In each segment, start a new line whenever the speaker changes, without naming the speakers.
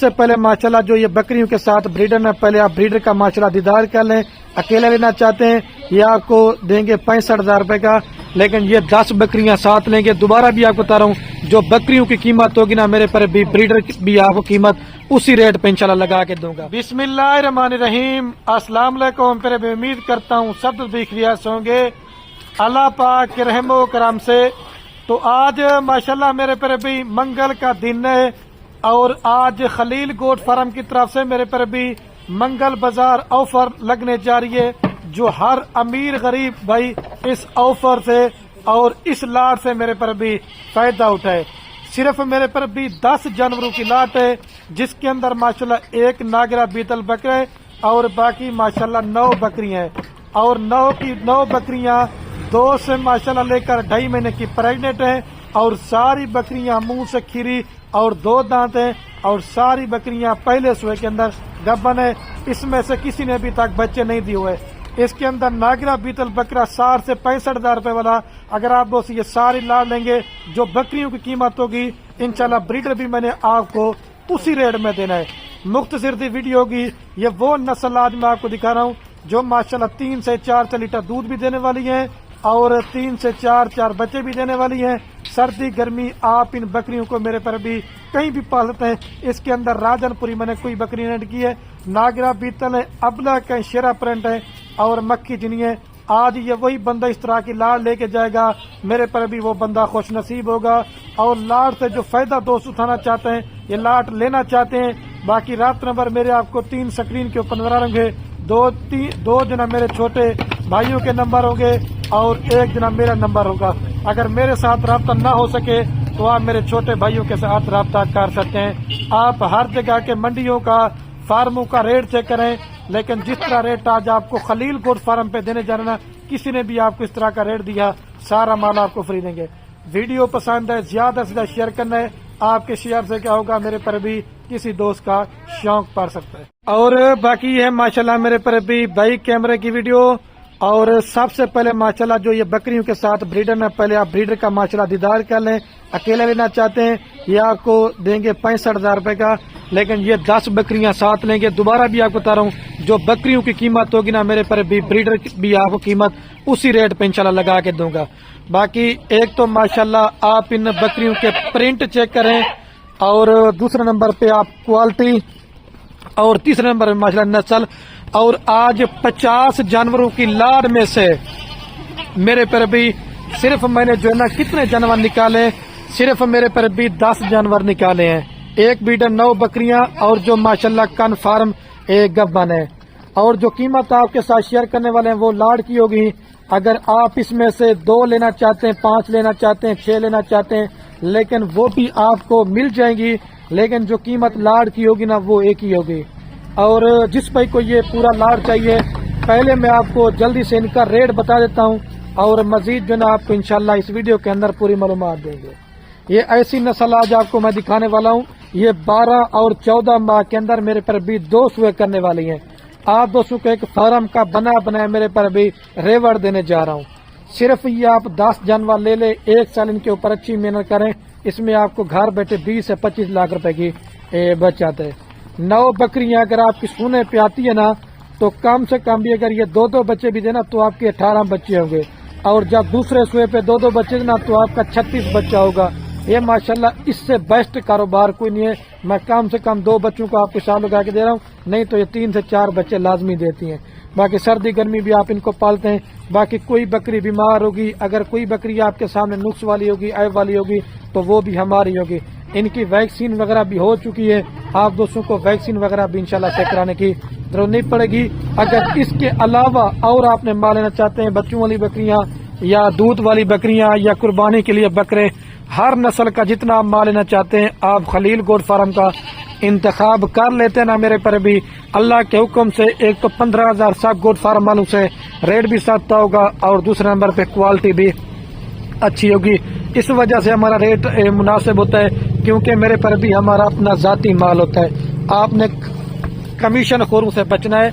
سے پہلے ماشاءاللہ جو یہ بکریوں کے ساتھ بریڈر میں پہلے آپ بریڈر کا ماشاءاللہ دیدار کر لیں. اکیلا لینا چاہتے ہیں یہ آپ کو دیں گے 65,000 روپے کا، لیکن یہ 10 بکریاں ساتھ لیں گے. دوبارہ بھی آپ کو بتا رہا ہوں جو بکریوں کی قیمت ہوگی نا میرے پر بھی بریڈر بھی آپ کو قیمت اسی ریٹ پہ انشاءاللہ لگا کے دوں گا. بسم اللہ الرحمن الرحیم. السلام علیکم. پھر بھی امید کرتا ہوں سب بھی خیریت ہوں گے اللہ پاک کے رحم و کرم سے. تو آج ماشاءاللہ میرے پر بھی منگل کا دن ہے اور آج خلیل گوٹ فارم کی طرف سے میرے پر بھی منگل بازار آفر لگنے جا رہی ہے، جو ہر امیر غریب بھائی اس آفر سے اور اس لاٹ سے میرے پر بھی فائدہ اٹھائے. صرف میرے پر بھی 10 جانوروں کی لاٹ ہے جس کے اندر ماشاءاللہ ایک ناگرا بیتل بکرے اور باقی ماشاءاللہ 9 بکریاں ہیں، اور 9 بکریاں 2 سے ماشاءاللہ لے کر 2.5 مہینے کی پریگنٹ ہیں، اور ساری بکریاں منہ سے کھیری اور 2 دانت ہیں، اور ساری بکریاں پہلے سوے کے اندر گبن ہے. اس میں سے کسی نے ابھی تک بچے نہیں دیے ہوئے. اس کے اندر ناگرا بیتل بکرا 60 سے 65,000 روپے والا اگر آپ دوست یہ ساری لاڑ لیں گے جو بکریوں کی قیمت ہوگی انشاءاللہ بریڈر بھی میں نے آپ کو اسی ریٹ میں دینا ہے. مختصر سی ویڈیو ہوگی. یہ وہ نسل آج میں آپ کو دکھا رہا ہوں جو ماشاءاللہ 3 سے 4 لیٹر دودھ بھی دینے والی ہیں اور 3 سے 4 بچے بھی دینے والی ہیں. سردی گرمی آپ ان بکریوں کو میرے پر بھی کہیں بھی پال سکتے ہیں. اس کے اندر راجن پوری میں نے کوئی بکری نہیں کی ہے، ناگرا بیتل ہے، ابلا کا شیرا پرنٹ ہے اور مکھی جنی ہے. آج یہ وہی بندہ اس طرح کی لاڑ لے کے جائے گا میرے پر بھی وہ بندہ خوش نصیب ہوگا. اور لاڑ سے جو فائدہ دوست اٹھانا چاہتے ہیں یہ لاٹ لینا چاہتے ہیں. باقی رات نمبر میرے آپ کو 3 سکرین کے اوپر نظر آئیں گے. 2 جناب میرے چھوٹے بھائیوں کے نمبر ہوں گے اور 1 جناب میرا نمبر ہوگا. اگر میرے ساتھ رابطہ نہ ہو سکے تو آپ میرے چھوٹے بھائیوں کے ساتھ رابطہ کر سکتے ہیں. آپ ہر جگہ کے منڈیوں کا فارموں کا ریٹ چیک کریں، لیکن جس طرح ریٹ آج آپ کو خلیل گوٹ فارم پہ دینے جا رہا کسی نے بھی آپ کو اس طرح کا ریٹ دیا سارا مال آپ کو فری دیں گے. ویڈیو پسند ہے زیادہ سے زیادہ شیئر کرنا ہے. آپ کے شیئر سے کیا ہوگا میرے پر بھی کسی دوست کا شوق پڑ سکتا ہے. اور باقی ہے ماشاءاللہ میرے پر بھی بائک کیمرے کی ویڈیو. اور سب سے پہلے ماشاءاللہ جو یہ بکریوں کے ساتھ بریڈر میں پہلے آپ بریڈر کا ماشاءاللہ دیدار کر لیں. اکیلا لینا چاہتے ہیں یہ آپ کو دیں گے 65,000 روپے کا، لیکن یہ 10 بکریاں ساتھ لیں گے. دوبارہ بھی آپ کو بتا رہا ہوں جو بکریوں کی قیمت ہوگی نا میرے پر بھی بریڈر بھی آپ کو قیمت اسی ریٹ پہ انشاءاللہ لگا کے دوں گا. باقی ایک تو ماشاءاللہ آپ ان بکریوں کے پرنٹ چیک کریں، اور دوسرے نمبر پہ آپ کوالٹی، اور تیسرے نمبر پہ ماشاءاللہ نسل. اور آج 50 جانوروں کی لاڑ میں سے میرے پر بھی صرف میں نے جو ہے نا کتنے جانور نکالے، صرف میرے پر بھی 10 جانور نکالے ہیں. ایک بیڈر 9 بکریاں اور جو ماشاءاللہ کنفرم ایک گبن ہے. اور جو قیمت آپ کے ساتھ شیئر کرنے والے ہیں وہ لاڑ کی ہوگی. اگر آپ اس میں سے 2 لینا چاہتے ہیں، 5 لینا چاہتے ہیں، 6 لینا چاہتے ہیں، لیکن وہ بھی آپ کو مل جائیں گی، لیکن جو قیمت لاڑ کی ہوگی نا وہ ایک ہی ہوگی. اور جس بھائی کو یہ پورا لاڑ چاہیے پہلے میں آپ کو جلدی سے ان کا ریٹ بتا دیتا ہوں، اور مزید جو نا آپ کو انشاءاللہ اس ویڈیو کے اندر پوری معلومات دیں گے. یہ ایسی نسل آج آپ کو میں دکھانے والا ہوں، یہ 12 اور 14 ماہ کے اندر میرے پر بھی 2 سوئے کرنے والی ہیں. آپ دوستوں کو ایک فارم کا بنا میرے پر بھی ریوڑ دینے جا رہا ہوں. صرف یہ آپ 10 جانور لے لے، 1 سال ان کے اوپر اچھی محنت کریں، اس میں آپ کو گھر بیٹھے 20 سے 25 لاکھ روپے کی بچت ہے. 9 بکریاں اگر آپ کی سونے پہ آتی ہے نا تو کم سے کم بھی اگر یہ 2 بچے بھی دینا تو آپ کے 18 بچے ہوں گے، اور جب دوسرے سوئے پہ 2 بچے دینا تو آپ کا 36 بچہ ہوگا. یہ ماشاءاللہ اس سے بیسٹ کاروبار کوئی نہیں ہے. میں کم سے کم 2 بچوں کو آپ کے ساتھ لگا کے دے رہا ہوں، نہیں تو یہ 3 سے 4 بچے لازمی دیتی ہیں. باقی سردی گرمی بھی آپ ان کو پالتے ہیں. باقی کوئی بکری بیمار ہوگی، اگر کوئی بکری آپ کے سامنے نقص والی ہوگی، عیب والی ہوگی تو وہ بھی ہماری ہوگی. ان کی ویکسین وغیرہ بھی ہو چکی ہے. آپ دوستوں کو ویکسین وغیرہ بھی انشاءاللہ چیک کرانے کی ضرورت نہیں پڑے گی. اگر اس کے علاوہ اور آپ نے مال لینا چاہتے ہیں، بچوں والی بکریاں یا دودھ والی بکریاں یا قربانی کے لیے بکرے، ہر نسل کا جتنا آپ مال لینا چاہتے ہیں آپ خلیل گوٹ فارم کا انتخاب کر لیتے ہیں نا میرے پر بھی اللہ کے حکم سے. ایک تو 15,000 سب گوٹ فارم والوں سے ریٹ بھی سستا ہوگا، اور دوسرے نمبر پہ کوالٹی بھی اچھی ہوگی. اس وجہ سے ہمارا ریٹ مناسب ہوتا ہے کیونکہ میرے پر بھی ہمارا اپنا ذاتی مال ہوتا ہے. آپ نے کمیشن خوروں سے بچنا ہے،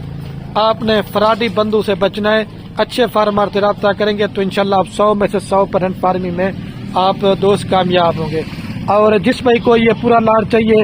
آپ نے فراڈی بندوں سے بچنا ہے. اچھے فارمر سے رابطہ کریں گے تو انشاءاللہ آپ 100 میں سے 100% فارمنگ میں آپ دوست کامیاب ہوں گے. اور جس بھائی کو یہ پورا لاڑ چاہیے